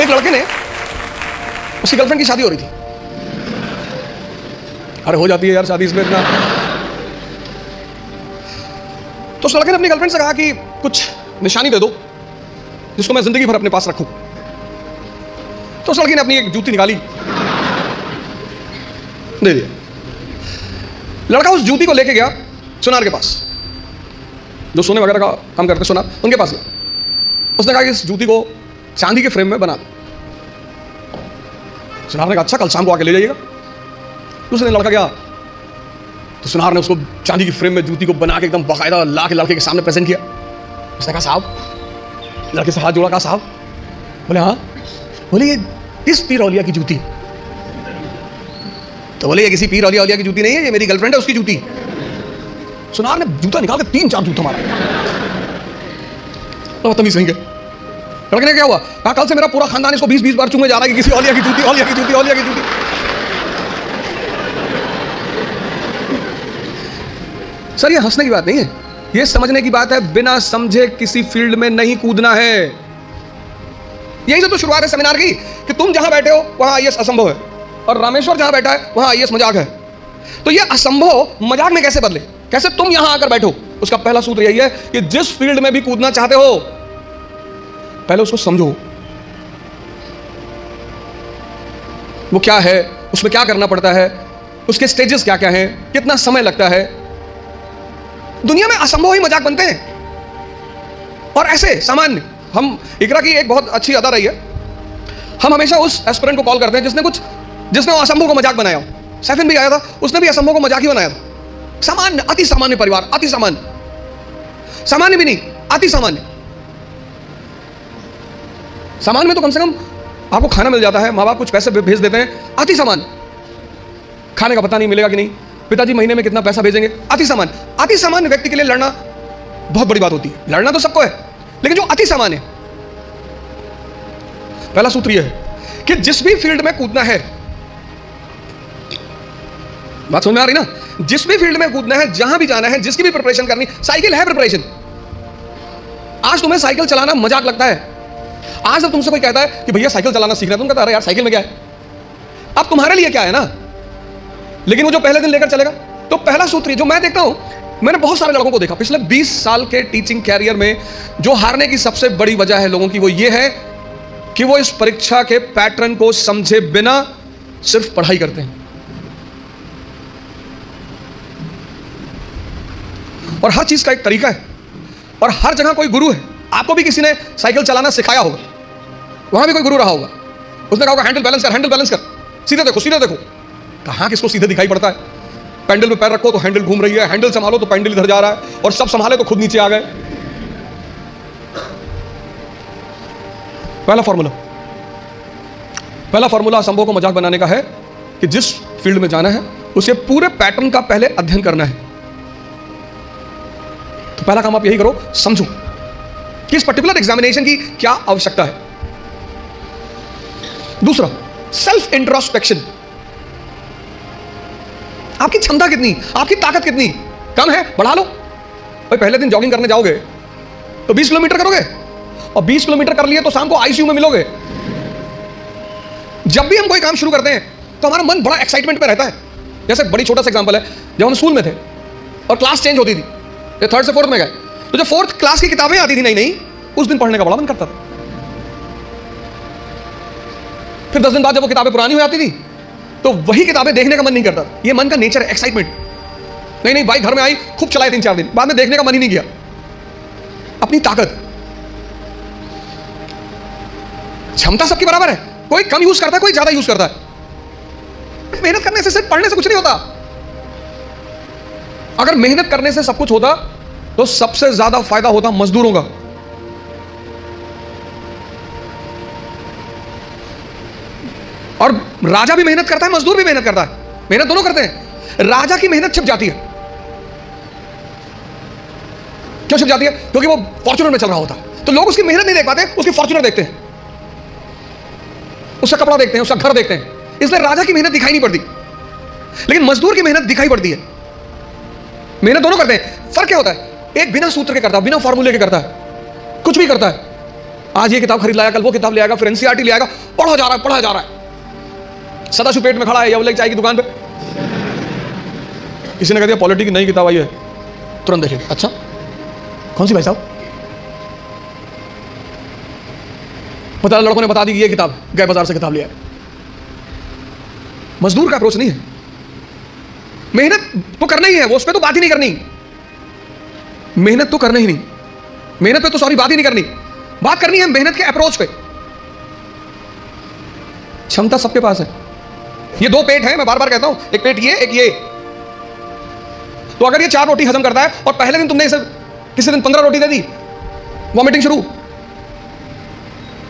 एक लड़के ने, उसकी गर्लफ्रेंड की शादी हो रही थी। अरे हो जाती है यार शादी इसमें इतना। तो उस लड़के ने अपनी गर्लफ्रेंड से कहा कि कुछ निशानी दे दो जिसको मैं जिंदगी भर अपने पास रखूं। तो उस लड़की ने अपनी एक जूती निकाली, दे दिया। लड़का उस जूती को लेके गया सुनार के पास, जो सोने वगैरह का काम करते सुनार, उनके पास गया। उसने कहा कि इस जूती को चांदी के फ्रेम में बना दो। सुनार ने कहा अच्छा, कल शाम को आके ले जाइएगा। दूसरे दिन लड़का गया तो सुनार ने उसको चांदी की फ्रेम में जूती को बना के एकदम बाकायदा ला के लड़के के सामने प्रेजेंट किया। उसने कहा साहब, लड़के से हाथ जोड़ा, कहा साहब। बोले हाँ। बोले ये इस पीर औलिया की जूती। तो बोले ये किसी पीर औलिया की जूती नहीं है, ये मेरी गर्लफ्रेंड है, उसकी जूती। सुनार ने जूता निकाल के 3-4 जूता मारा। तो बदतमीज सही गए। लड़के ने क्या हुआ, कहा कल से मेरा पूरा खानदान इसको 20-20 बार चूमे जा रहा है कि किसी औलिया की जूती, औलिया की जूती, औलिया की जूती। सर ये हंसने की बात नहीं है, ये समझने की बात है। बिना समझे किसी फील्ड में नहीं कूदना है। यही तो शुरुआत है सेमिनार की कि तुम जहां बैठे हो वहां आईएएस असंभव है, और रामेश्वर जहां बैठा है वहां आईएएस मजाक है। तो ये असंभव मजाक में कैसे बदले, कैसे तुम यहां आकर बैठो? उसका पहला सूत्र यही है कि जिस फील्ड में भी कूदना चाहते हो पहले उसको समझो, वो क्या है, उसमें क्या करना पड़ता है, उसके स्टेजेस क्या क्या हैं, कितना समय लगता है। दुनिया में असंभव ही मजाक बनते हैं। और ऐसे सामान्य, हम इकरा की एक बहुत अच्छी अदा रही है, हम हमेशा उस एस्पिरेंट को कॉल करते हैं जिसने वो असंभव को मजाक बनाया। सैफिन भी आया था, उसने भी असंभव को मजाक ही बनाया था। सामान्य, अति सामान्य परिवार, अति सामान्य, सामान्य भी नहीं, अति सामान्य। सामान्य में तो कम से कम आपको खाना मिल जाता है, माँ बाप कुछ पैसे भेज देते हैं। अति सामान्य, खाने का पता नहीं मिलेगा कि नहीं, पिताजी महीने में कितना पैसा भेजेंगे। अति सामान्य, अति सामान्य व्यक्ति के लिए लड़ना बहुत बड़ी बात होती है। लड़ना तो सबको है, लेकिन जो अति सामान्य, पहला सूत्र यह है कि जिस भी फील्ड में कूदना है, बात समझ में आ रही ना? जिस भी फील्ड में कूदना है, जहां भी जाना है, जिसकी भी प्रिपरेशन करनी, साइकिल है प्रिपरेशन। आज तुम्हें साइकिल चलाना मजाक लगता है। आज जब तुमसे कोई कहता है कि भैया साइकिल चलाना सीखना है, तुम कहता है यार साइकिल में क्या है, अब तुम्हारे लिए क्या है ना, लेकिन वो जो पहले दिन लेकर चलेगा। तो पहला सूत्र जो मैं देखता हूं, मैंने बहुत सारे लड़कों को देखा पिछले 20 साल के टीचिंग कैरियर में, जो हारने की सबसे बड़ी वजह है लोगों की, वो ये है कि वो इस परीक्षा के पैटर्न को समझे बिना सिर्फ पढ़ाई करते हैं। और हर चीज का एक तरीका है, और हर जगह कोई गुरु है। आपको भी किसी ने साइकिल चलाना सिखाया होगा, वहां भी कोई गुरु रहा होगा, उसने कहा होगा हैंडल बैलेंस कर, हैंडल बैलेंस कर, सीधे देखो, सीधे देखो। कहां किसको सीधे दिखाई पड़ता है? पैंडल पे पैर रखो तो हैंडल घूम रही है, हैंडल संभालो तो पैंडल इधर जा रहा है, और सब संभाले तो खुद नीचे आ गए। पहला फॉर्मूला असंभव को मजाक बनाने का है कि जिस फील्ड में जाना है उसे पूरे पैटर्न का पहले अध्ययन करना है। तो पहला काम आप यही करो, समझो कि इस पर्टिकुलर एग्जामिनेशन की क्या आवश्यकता है। दूसरा, सेल्फ इंट्रोस्पेक्शन। आपकी क्षमता कितनी, आपकी ताकत कितनी, कम है, बढ़ा लो। भाई पहले दिन जॉगिंग करने जाओगे तो 20 किलोमीटर करोगे, और 20 किलोमीटर कर लिए तो शाम को आईसीयू में मिलोगे। जब भी हम कोई काम शुरू करते हैं तो हमारा मन बड़ा एक्साइटमेंट में रहता है। जैसे बड़ी छोटा सा एग्जांपल है, जब हम स्कूल में थे और क्लास चेंज होती थी, ये 3rd से 4th में गए, तो जब 4th क्लास की किताबें आती थी नई नई, उस दिन पढ़ने का बड़ा मन करता था। फिर 10 दिन बाद जब वो किताबें पुरानी हो जाती थी तो वही किताबें देखने का मन नहीं करता। ये मन का नेचर है, एक्साइटमेंट। नहीं बाइक घर में आई, खूब चलाई 3-4 दिन, बाद में देखने का मन ही नहीं किया। अपनी ताकत, क्षमता सबकी बराबर है, कोई कम यूज करता है, कोई ज्यादा यूज करता है। मेहनत करने से, सिर्फ पढ़ने से कुछ नहीं होता। अगर मेहनत करने से सब कुछ होता तो सबसे ज्यादा फायदा होता मजदूरों का। और राजा भी मेहनत करता है, मजदूर भी मेहनत करता है, मेहनत दोनों करते हैं। राजा की मेहनत छिप जाती है। क्यों छिप जाती है? क्योंकि वो फॉर्च्यूनर में चल रहा होता है, तो लोग उसकी मेहनत नहीं देख पाते, उसकी फॉर्च्यूनर देखते हैं, उसका कपड़ा देखते हैं, उसका घर देखते हैं, इसलिए राजा की मेहनत दिखाई नहीं पड़ती, लेकिन मजदूर की मेहनत दिखाई पड़ती है। मेहनत दोनों करते हैं। फर्क क्या होता है? एक बिना सूत्र के करता है, बिना फॉर्मूले के करता है, कुछ भी करता है। आज ये किताब खरीद लाया, कल वो किताब ले आएगा, फिर एनसीईआरटी ले आएगा, पढ़ा जा रहा है, पढ़ा जा रहा है। सदाशिव पेट में खड़ा है या बोले चाय की दुकान पे, किसी ने कह दिया पॉलिटी की नई किताब आई है, तुरंत देखेगा, अच्छा कौन सी भाई साहब? पता लड़कों ने बता दी कि ये किताब, गए बाजार से किताब लिया है। मजदूर का अप्रोच नहीं है। मेहनत तो करना ही है, वो उस पर तो बात ही नहीं करनी, मेहनत तो करना ही नहीं, मेहनत पे तो सॉरी बात ही नहीं करनी, बात करनी है मेहनत के अप्रोच पे। क्षमता सबके पास है। ये दो पेट है, मैं बार बार कहता हूं, एक पेट ये, एक ये। तो अगर ये 4 रोटी हजम करता है और पहले दिन तुमने इसे किसी दिन 15 रोटी दे दी, वॉमिटिंग शुरू।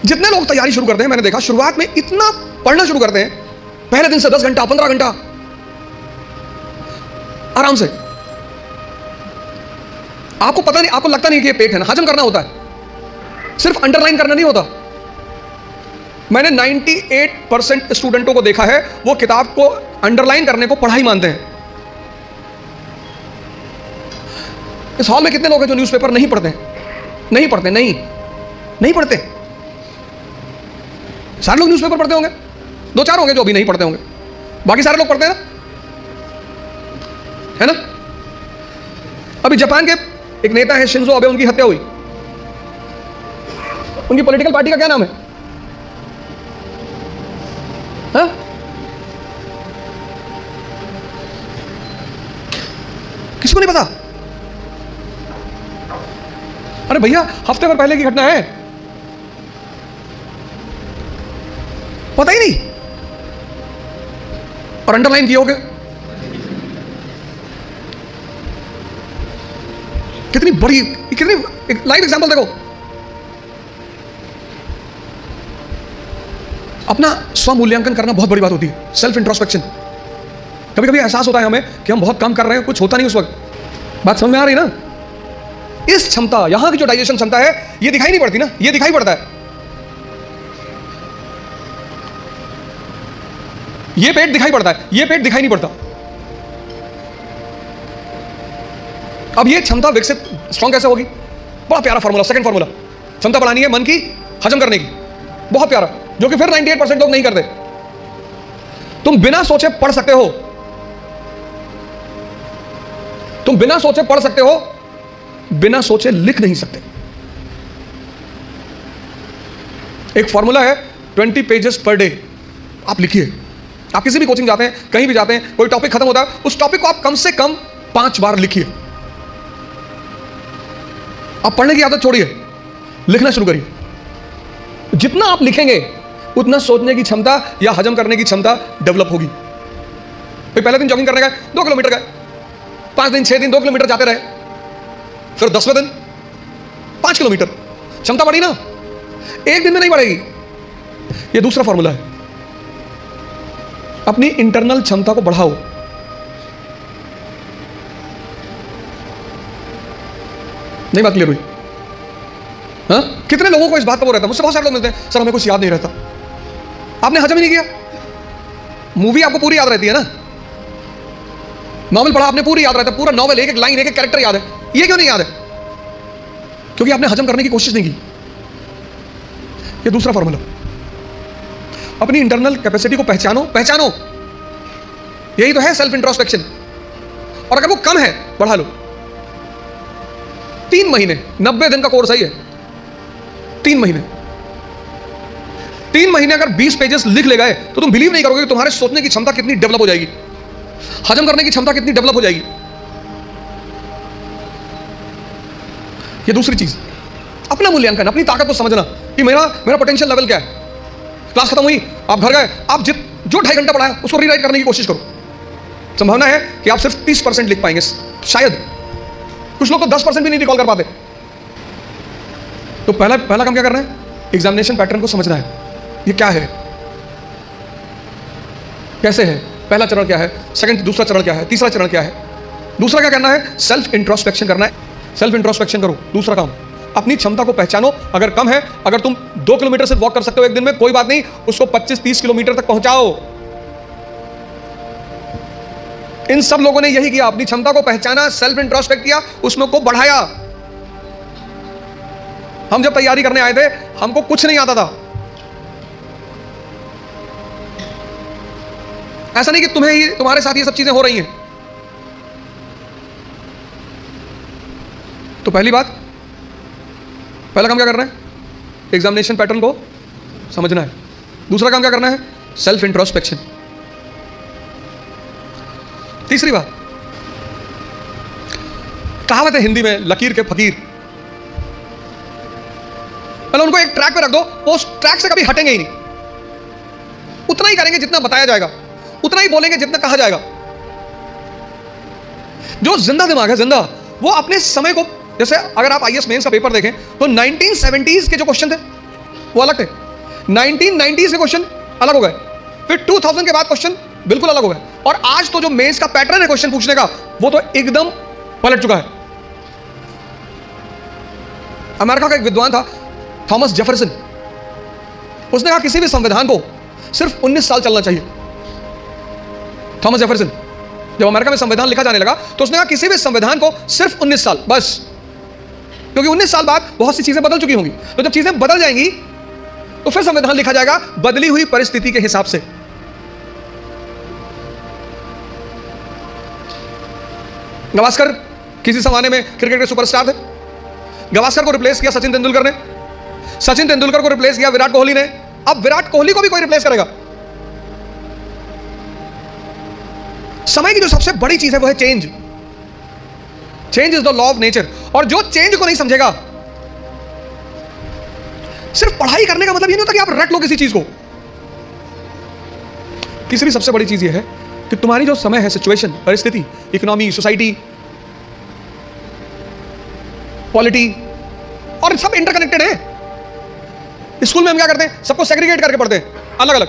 जितने लोग तैयारी शुरू करते हैं, मैंने देखा शुरुआत में इतना पढ़ना शुरू करते हैं, पहले दिन से 10 घंटा 15 घंटा आराम से। आपको पता नहीं, आपको लगता नहीं कि ये पेट है ना, हजम करना होता है, सिर्फ अंडरलाइन करना नहीं होता। मैंने 98% स्टूडेंटों को देखा है, वो किताब को अंडरलाइन करने को पढ़ाई मानते हैं। इस हॉल में कितने लोग हैं जो न्यूज़पेपर नहीं पढ़ते? नहीं पढ़ते, नहीं पढ़ते। सारे लोग न्यूज़पेपर पढ़ते होंगे, 2-4 होंगे जो अभी नहीं पढ़ते होंगे, बाकी सारे लोग पढ़ते हैं ना, है ना? अभी जापान के एक नेता है शिंजो अबे, उनकी हत्या हुई। उनकी पॉलिटिकल पार्टी का क्या नाम है? हाँ? किसी को नहीं पता? अरे भैया, हफ्ते भर पहले की घटना है, पता ही नहीं, और अंडरलाइन किए होगे। कितनी बड़ी, कितनी लाइव एग्जांपल देखो। अपना स्व मूल्यांकन करना बहुत बड़ी बात होती है, सेल्फ इंट्रोस्पेक्शन। कभी कभी एहसास होता है हमें कि हम बहुत कम कर रहे हैं, कुछ होता नहीं उस वक्त। बात समझ में आ रही ना? इस क्षमता, यहां की जो डाइजेशन क्षमता है, ये दिखाई नहीं पड़ती ना, ये दिखाई पड़ता है। ये पेट दिखाई पड़ता है, ये पेट दिखाई नहीं पड़ता। अब ये क्षमता विकसित स्ट्रॉन्ग कैसे होगी? बड़ा प्यारा फॉर्मूला, सेकंड फॉर्मूला। क्षमता बढ़ानी है मन की, हजम करने की, बहुत प्यारा, जो कि फिर 98% लोग नहीं करते। तुम बिना सोचे पढ़ सकते हो, तुम बिना सोचे पढ़ सकते हो, बिना सोचे लिख नहीं सकते। एक फॉर्मूला है 20 पेजेस पर डे। आप लिखिए, आप किसी भी कोचिंग जाते हैं, कहीं भी जाते हैं, कोई टॉपिक खत्म होता है, उस टॉपिक को आप कम से कम 5 बार लिखिए। आप पढ़ने की आदत छोड़िए, लिखना शुरू करिए। जितना आप लिखेंगे उतना सोचने की क्षमता या हजम करने की क्षमता डेवलप होगी। फिर पहले दिन जॉगिंग करने गए, 2 किलोमीटर गए, 5 दिन 6 दिन 2 किलोमीटर जाते रहे, फिर 10वें दिन 5 किलोमीटर, क्षमता बढ़ी ना? एक दिन में नहीं बढ़ेगी। यह दूसरा फॉर्मूला है, अपनी इंटरनल क्षमता को बढ़ाओ। नहीं बात क्लियर हुई? हाँ? कितने लोगों को इस बात का वो रहता है, मुझसे बहुत सारे लोग मिलते हैं, सर हमें कुछ याद नहीं रहता। आपने हजम ही नहीं किया। मूवी आपको पूरी याद रहती है ना, नॉवल पढ़ा आपने पूरी याद रहता है, पूरा नॉवल, एक एक लाइन, एक एक कैरेक्टर याद है। ये क्यों नहीं याद है? क्योंकि आपने हजम करने की कोशिश नहीं की। ये दूसरा फॉर्मूला, अपनी इंटरनल कैपेसिटी को पहचानो, पहचानो। यही तो है सेल्फ इंट्रोस्पेक्शन। और अगर वो कम है, बढ़ा लो। 3 महीने, 90 दिन का कोर्स है ये। 3 महीने, 3 महीने अगर 20 पेजेस लिख ले गए तो तुम बिलीव नहीं करोगे कि तुम्हारे सोचने की क्षमता कितनी डेवलप हो जाएगी, हजम करने की क्षमता कितनी डेवलप हो जाएगी। ये दूसरी चीज, अपना मूल्यांकन, अपनी ताकत को समझना कि मेरा पोटेंशियल लेवल क्या है। क्लास खत्म हुई, आप घर गए, आप जो 2.5 घंटा पढ़ा है उसको रीराइट करने की कोशिश करो। संभावना है कि आप सिर्फ 30% लिख पाएंगे, शायद। कुछ लोग तो 10% भी नहीं रिकॉल कर पाते। तो पहला काम क्या करना है? एग्जामिनेशन पैटर्न को समझना है। ये क्या है, कैसे है, पहला चरण क्या है, सेकंड दूसरा चरण क्या है, तीसरा चरण क्या है। दूसरा क्या करना है? सेल्फ इंट्रोस्पेक्शन करना है। सेल्फ इंट्रोस्पेक्शन करो। दूसरा काम, अपनी क्षमता को पहचानो। अगर कम है, अगर तुम 2 किलोमीटर से वॉक कर सकते हो एक दिन में, कोई बात नहीं, उसको 25-30 किलोमीटर तक पहुंचाओ। इन सब लोगों ने यही किया, अपनी क्षमता को पहचाना, सेल्फ इंट्रोस्पेक्ट किया, उसमें को बढ़ाया। हम जब तैयारी करने आए थे हमको कुछ नहीं आता था। ऐसा नहीं कि तुम्हारे साथ ये सब चीजें हो रही हैं। तो पहला काम क्या करना है? एग्जामिनेशन पैटर्न को समझना है। दूसरा काम क्या करना है? Self introspection. तीसरी बात, कहावत है हिंदी में, लकीर के फकीर। पहले उनको एक ट्रैक पे रख दो, वो उस ट्रैक से कभी हटेंगे ही नहीं। उतना ही करेंगे जितना बताया जाएगा, उतना ही बोलेंगे जितना कहा जाएगा। जो जिंदा दिमाग है, जिंदा, वो अपने समय को, जैसे अगर आप आईएएस मेंस का पेपर देखें तो 1970s के जो क्वेश्चन थे वो अलग थे, 1990s के क्वेश्चन अलग हो गए, फिर 2000 के बाद क्वेश्चन बिल्कुल अलग हो गए, और आज तो जो मेंस का पैटर्न है क्वेश्चन पूछने का वो तो एकदम पलट चुका है। अमेरिका का एक विद्वान था थॉमस जेफरसन, उसने कहा किसी भी संविधान को सिर्फ 19 साल चलना चाहिए। थॉमस जेफरसन, जब अमेरिका में संविधान लिखा जाने लगा तो उसने कहा किसी भी संविधान को सिर्फ 19 साल बस, क्योंकि 19 साल बाद बहुत सी चीजें बदल चुकी होंगी। तो जब चीजें बदल जाएंगी तो फिर संविधान लिखा जाएगा बदली हुई परिस्थिति के हिसाब से। गावस्कर किसी जमाने में क्रिकेट के सुपरस्टार थे। गावस्कर को रिप्लेस किया सचिन तेंदुलकर ने, सचिन तेंदुलकर को रिप्लेस किया विराट कोहली ने। अब विराट कोहली को भी कोई रिप्लेस करेगा। समय की जो सबसे बड़ी चीज है वो है change. Change is the law of nature. और जो चेंज को नहीं समझेगा, सिर्फ पढ़ाई करने का मतलब ये नहीं होता कि आप रट लो किसी चीज को। तीसरी सबसे बड़ी चीज ये है कि तुम्हारी जो समय है, सिचुएशन, परिस्थिति, इकोनॉमी, सोसाइटी, पॉलिटी, और सब इंटरकनेक्टेड है। स्कूल में हम क्या करते हैं? सबको सेग्रीगेट करके पढ़ते हैं, अलग अलग।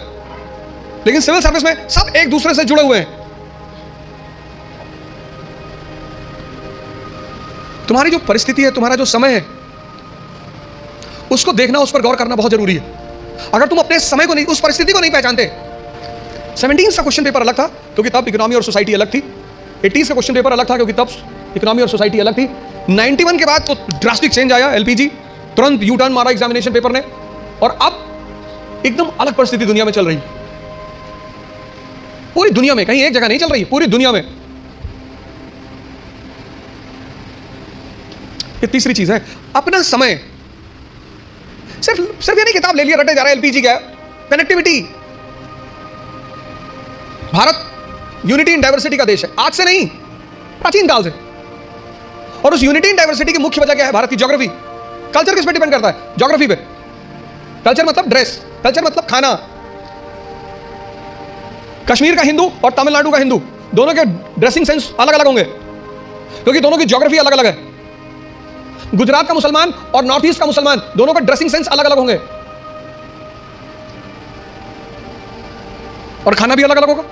लेकिन सिविल सर्विस में सब एक दूसरे से जुड़े हुए हैं। तुम्हारी जो परिस्थिति है, तुम्हारा जो समय है, उसको देखना, उस पर गौर करना बहुत जरूरी है। अगर तुम अपने समय को नहीं, उस परिस्थिति को नहीं पहचानते। 17 का क्वेश्चन पेपर अलग था क्योंकि तब इकोनॉमी और सोसाइटी अलग थी। 80 का क्वेश्चन पेपर अलग था क्योंकि तब इकोनॉमी और सोसाइटी अलग थी। 91 के बाद तो ड्रास्टिक चेंज आया, एलपीजी, तुरंत यू टर्न मारा एग्जामिनेशन पेपर ने, और अब एकदम अलग परिस्थिति दुनिया में चल रही है। पूरी दुनिया में, कहीं एक जगह नहीं चल रही, पूरी दुनिया में। ये तीसरी चीज है, अपना समय। सिर्फ ये नहीं किताब ले लिया रटे जा रहा है, एलपीजी क्या है, connectivity. Bharat unity in diversity का देश है, आज से नहीं, प्राचीन काल से। और उस यूनिटी इन डाइवर्सिटी की मुख्य वजह क्या है? भारत की ज्योग्राफी। कल्चर किस पे डिपेंड करता है? ज्योग्राफी पे। कल्चर मतलब ड्रेस, कल्चर मतलब खाना। कश्मीर का हिंदू और तमिलनाडु का हिंदू, दोनों के ड्रेसिंग सेंस अलग अलग होंगे क्योंकि दोनों की ज्योग्राफी अलग अलग है। गुजरात का मुसलमान और नॉर्थ ईस्ट का मुसलमान, दोनों का ड्रेसिंग सेंस अलग अलग होंगे, और खाना भी अलग अलग होगा।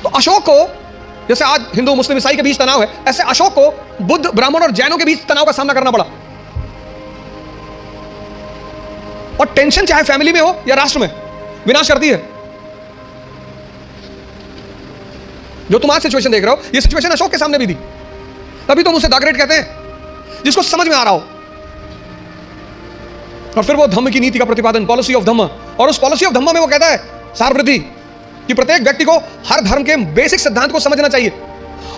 तो अशोक को, जैसे आज हिंदू मुस्लिम ईसाई के बीच तनाव है, ऐसे अशोक को बुद्ध, ब्राह्मण और जैनों के बीच तनाव का सामना करना पड़ा। और टेंशन चाहे फैमिली में हो या राष्ट्र में, विनाश करती है। जो तुम आज सिचुएशन देख रहे हो, ये सिचुएशन अशोक के सामने भी थी। तभी तुम उसे दाग्रेट कहते हैं, जिसको समझ में आ रहा हो। और फिर वो धम्म की नीति का प्रतिपादन, पॉलिसी ऑफ धम्म, और उस पॉलिसी ऑफ धम्म में वो कहता है सारवृद्धि, कि प्रत्येक व्यक्ति को हर धर्म के बेसिक सिद्धांत को समझना चाहिए।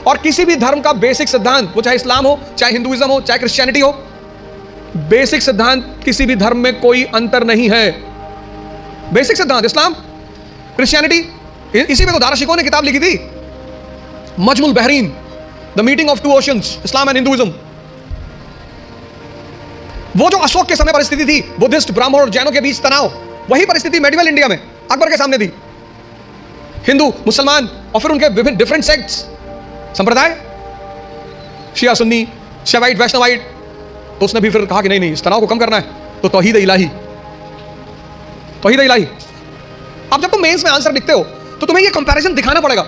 और किसी भी धर्म का बेसिक सिद्धांत, वो चाहे इस्लाम हो, चाहे हिंदुइज्म हो, चाहे क्रिश्चियनिटी हो, बेसिक सिद्धांत किसी भी धर्म में कोई अंतर नहीं है। बेसिक सिद्धांत इस्लाम, क्रिश्चियनिटी। इसी में तो दाराशिकों ने किताब लिखी थी, Majmul Bahrain, the meeting of two oceans, Islam and Hinduism. वो जो अशोक के समय परिस्थिति थी, बुद्धिस्ट, ब्राह्मण और जैनों के बीच तनाव, वही परिस्थिति मेडिवल इंडिया में अकबर के सामने थी। हिंदू, मुसलमान, और फिर उनके विभिन्न डिफरेंट सेक्ट्स, संप्रदाय, शिया, सुन्नी, शैवाइट, वैष्णवाइट। तो उसने भी फिर कहा कि नहीं, इस तनाव को कम करना है तो तौहीद इलाही, तौहीद इलाही। अब जब तुम मेंस में आंसर लिखते हो तो तुम्हें ये कंपैरिजन दिखाना पड़ेगा।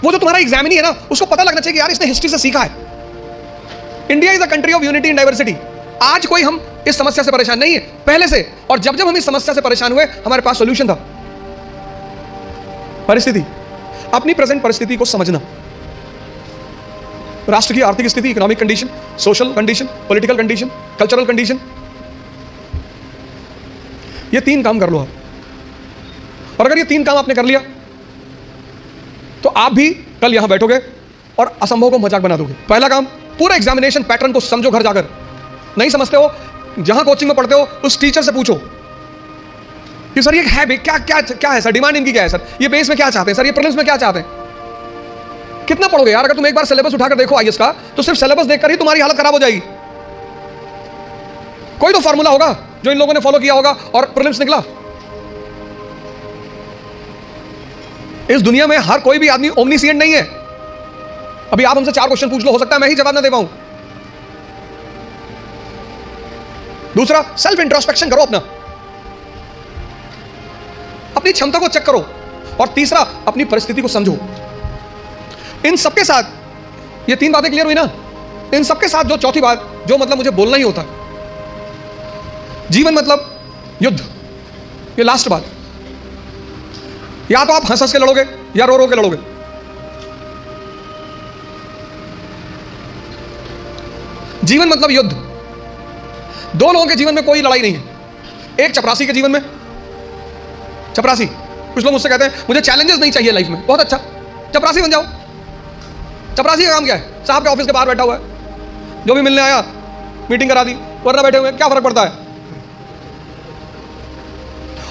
वो जो तुम्हारा एग्जामिनी है ना, उसको पता लगना चाहिए कि यार इसने हिस्ट्री से सीखा है। India is a country of unity and diversity. आज कोई हम इस समस्या से परेशान नहीं है, पहले से। और जब जब हम इस समस्या से परेशान हुए, हमारे पास सॉल्यूशन था। परिस्थिति, अपनी प्रेजेंट परिस्थिति को समझना, राष्ट्र की आर्थिक स्थिति, economic condition, social condition, political condition, cultural condition, ये 3 काम कर लो आप। और अगर ये 3 काम आपने कर लिया तो आप भी कल यहां बैठोगे और असंभव को मजाक बना दोगे। पहला काम, पूरा एग्जामिनेशन पैटर्न को समझो घर जाकर। नहीं समझते हो, जहां कोचिंग में पढ़ते हो उस टीचर से पूछो कि सर ये है क्या क्या क्या है सर, डिमांड इनकी क्या है सर, ये बेस में क्या चाहते हैं सर, ये प्रीलिम्स में क्या चाहते हैं। कितना पढ़ोगे यार? अगर तुम एक बार सिलेबस उठाकर देखो आईएएस का, तो सिर्फ सिलेबस देखकर ही तुम्हारी हालत खराब हो जाएगी। कोई तो फॉर्मूला होगा जो इन लोगों ने फॉलो किया होगा और प्रीलिम्स निकला। इस दुनिया में हर कोई भी आदमी ओमनीसिएंट नहीं है। अभी आप हमसे 4 क्वेश्चन पूछ लो, हो सकता है मैं ही जवाब ना दे पाऊं। दूसरा, सेल्फ इंट्रोस्पेक्शन करो, अपनी क्षमता को चेक करो। और तीसरा, अपनी परिस्थिति को समझो। इन सबके साथ ये 3 बातें क्लियर हुई ना? इन सबके साथ जो चौथी बात, जो मतलब मुझे बोलना ही होता, जीवन मतलब युद्ध। ये लास्ट बात। या तो आप हंस हंस के लड़ोगे या रो रो के लड़ोगे। जीवन मतलब युद्ध। 2 लोगों के जीवन में कोई लड़ाई नहीं है। एक चपरासी के जीवन में, चपरासी, कुछ लोग मुझसे कहते हैं मुझे चैलेंजेस नहीं चाहिए लाइफ में। बहुत अच्छा, चपरासी बन जाओ। चपरासी का काम क्या है? साहब के ऑफिस के बाहर बैठा हुआ है, जो भी मिलने आया मीटिंग करा दी, वरना बैठे हुए, क्या फर्क पड़ता है?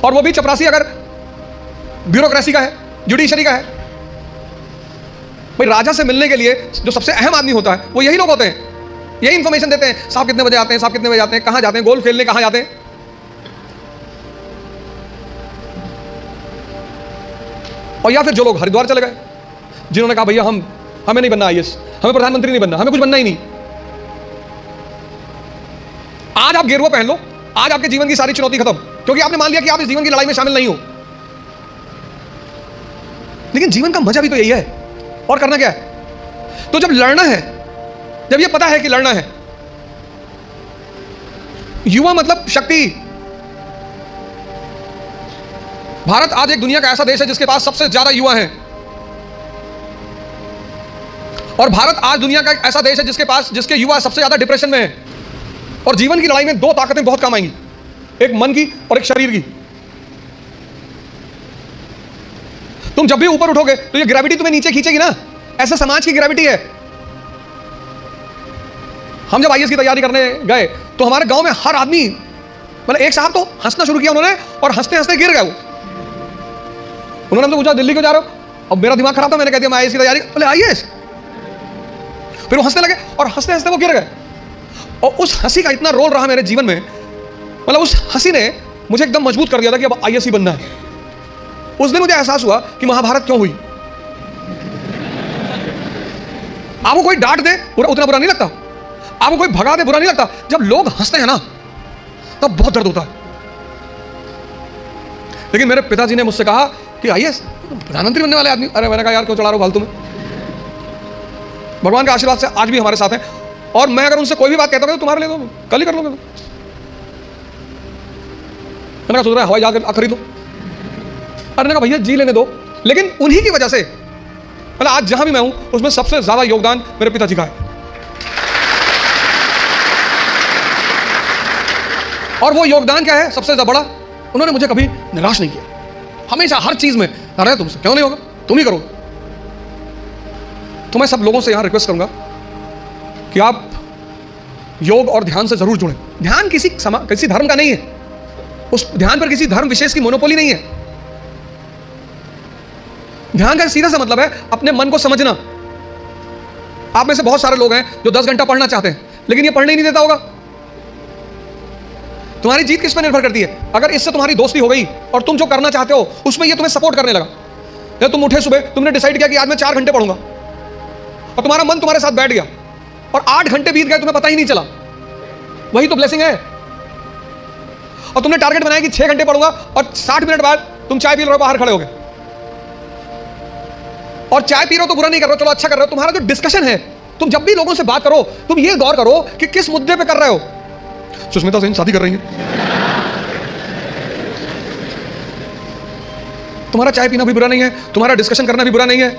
और वो भी चपरासी अगर ब्यूरोक्रेसी का है, जुडिशरी का है। भाई राजा से मिलने के लिए जो सबसे अहम आदमी होता है वो यही लोग होते हैं। यही इंफॉर्मेशन देते हैं, साहब कितने बजे आते हैं, साहब कितने बजे आते हैं, कहां जाते हैं, गोल्फ खेलने कहां जाते हैं। और या फिर जो लोग हरिद्वार चले गए, जिन्होंने कहा भैया हमें नहीं बनना आईएएस, हमें प्रधानमंत्री नहीं बनना, हमें कुछ बनना ही नहीं। आज आप गेरुआ पहन लो, आज आपके जीवन की सारी चुनौती खत्म, क्योंकि आपने मान लिया कि आप इस जीवन की लड़ाई में शामिल नहीं हो। लेकिन जीवन का मजा भी तो यही है। और करना क्या है? तो जब लड़ना है, जब ये पता है कि लड़ना है, युवा मतलब शक्ति। भारत आज एक दुनिया का ऐसा देश है जिसके पास सबसे ज्यादा युवा हैं। और भारत आज दुनिया का एक ऐसा देश है जिसके युवा सबसे ज्यादा डिप्रेशन में है। और जीवन की लड़ाई में 2 ताकतें बहुत काम आएंगी, एक मन की और एक शरीर की। तुम जब भी ऊपर उठोगे तो ये ग्रेविटी तुम्हें नीचे खींचेगी ना। ऐसा समाज की ग्रेविटी है। हम जब आईएएस की तैयारी करने गए तो हमारे गांव में हर आदमी, मतलब एक साहब तो हंसना शुरू किया उन्होंने, और हंसते हंसते गिर गए वो। उन्होंने हमसे पूछा दिल्ली क्यों जा रहे हो? अब मेरा दिमाग खराब था, मैंने कह दिया मैं आईएएस की तैयारी। बोले आईएएस? फिर वो हंसने लगे और हंसते हंसते वो गिर गए। और उस हंसी का इतना रोल रहा मेरे जीवन में, मतलब उस हंसी ने मुझे एकदम मजबूत कर दिया था कि अब आईएएस ही बनना है। उस दिन मुझे एहसास हुआ कि महाभारत क्यों हुई। आपको कोई डांट दे उतना बुरा नहीं लगता, आपको कोई भगा दे बुरा नहीं लगता। जब लोग हंसते हैं ना तब बहुत दर्द होता है। लेकिन मेरे पिताजी ने मुझसे कहा कि आईएएस प्रधानमंत्री बनने वाले आदमी। अरे मैंने कहा यार क्यों चला रहा हूं फालतू में। भगवान के आशीर्वाद से आज भी हमारे साथ हैं। और मैं अगर उनसे कोई भी बात कहता हूं तो तुम्हारे लिए तो कल ही कर लोगे। मैंने कहा सोच रहा है हवाई जहाज खरीदो। अरे कहा भैया जी लेने दो। लेकिन उन्हीं की वजह से मतलब आज जहां भी मैं हूं उसमें सबसे ज्यादा योगदान मेरे पिताजी का है। और वो योगदान क्या है सबसे ज्यादा बड़ा? उन्होंने मुझे कभी निराश नहीं किया। हमेशा हर चीज में अरे तुमसे क्यों नहीं होगा, तुम ही करो। तो मैं सब लोगों से यहां रिक्वेस्ट करूंगा कि आप योग और ध्यान से जरूर जुड़ें। ध्यान किसी धर्म का नहीं है, उस ध्यान पर किसी धर्म विशेष की मोनोपोली नहीं है। ध्यान का सीधा सा मतलब है अपने मन को समझना। आप में से बहुत सारे लोग हैं जो 10 घंटा पढ़ना चाहते हैं लेकिन ये पढ़ने ही नहीं देता होगा। तुम्हारी जीत किस पर निर्भर करती है? अगर इससे तुम्हारी दोस्ती हो गई और तुम जो करना चाहते हो उसमें ये तुम्हें सपोर्ट करने लगा, या तुम उठे सुबह, तुमने डिसाइड किया कि आज मैं 4 घंटे पढ़ूंगा और तुम्हारा मन तुम्हारे साथ बैठ गया और 8 घंटे बीत गए तुम्हें पता ही नहीं चला, वही तो ब्लेसिंग है। और तुमने टारगेट बनाया कि 6 घंटे पढ़ूंगा और 60 मिनट बाद तुम चाय पी रहे हो, बाहर खड़े हो गए। और चाय पी रहे हो तो बुरा नहीं कर रहे हो, चलो अच्छा कर रहे हो। तुम्हारा जो डिस्कशन है, तुम जब भी लोगों से बात करो तुम ये गौर करो कि किस मुद्दे पे कर रहे हो। सुष्मिता सेन शादी कर रही है, तुम्हारा चाय पीना भी बुरा नहीं है, तुम्हारा डिस्कशन करना भी बुरा नहीं है।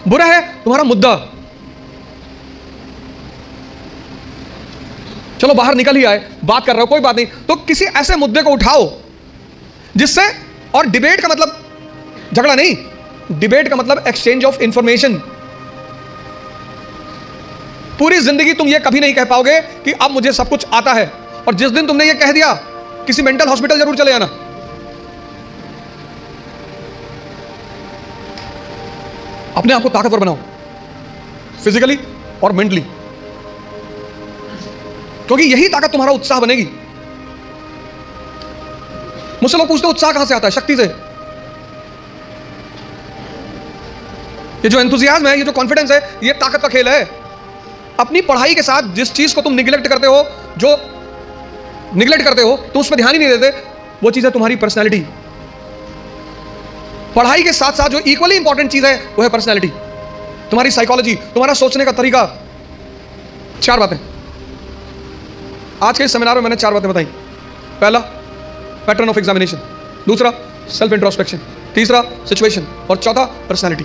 बुरा है तुम्हारा मुद्दा। चलो बाहर निकल ही आए, बात कर रहे हो, कोई बात नहीं, तो किसी ऐसे मुद्दे को उठाओ जिससे, और डिबेट का मतलब झगड़ा नहीं, डिबेट का मतलब एक्सचेंज ऑफ इंफॉर्मेशन। पूरी जिंदगी तुम ये कभी नहीं कह पाओगे कि अब मुझे सब कुछ आता है, और जिस दिन तुमने ये कह दिया किसी मेंटल हॉस्पिटल जरूर चले जाना। अपने आप को ताकतवर बनाओ, फिजिकली और मेंटली, क्योंकि यही ताकत तुम्हारा उत्साह बनेगी। मुझसे लोग पूछते उत्साह कहां से आता है? शक्ति से। ये जो एंथुसियाज्म है, ये जो कॉन्फिडेंस है, ये ताकत का खेल है। अपनी पढ़ाई के साथ जिस चीज को तुम निगलेक्ट करते हो, जो निगलेक्ट करते हो, तुम उस पर ध्यान ही नहीं देते, वो चीज है तुम्हारी पर्सनैलिटी। पढ़ाई के साथ साथ जो इक्वली इंपॉर्टेंट चीज है वो है पर्सनैलिटी, तुम्हारी साइकोलॉजी, तुम्हारा सोचने का तरीका। 4 बातें आज के इस सेमिनार में मैंने 4 बातें बताई। पहला, पैटर्न ऑफ एग्जामिनेशन। दूसरा, सेल्फ इंट्रोस्पेक्शन। तीसरा, सिचुएशन। और चौथा, पर्सनैलिटी।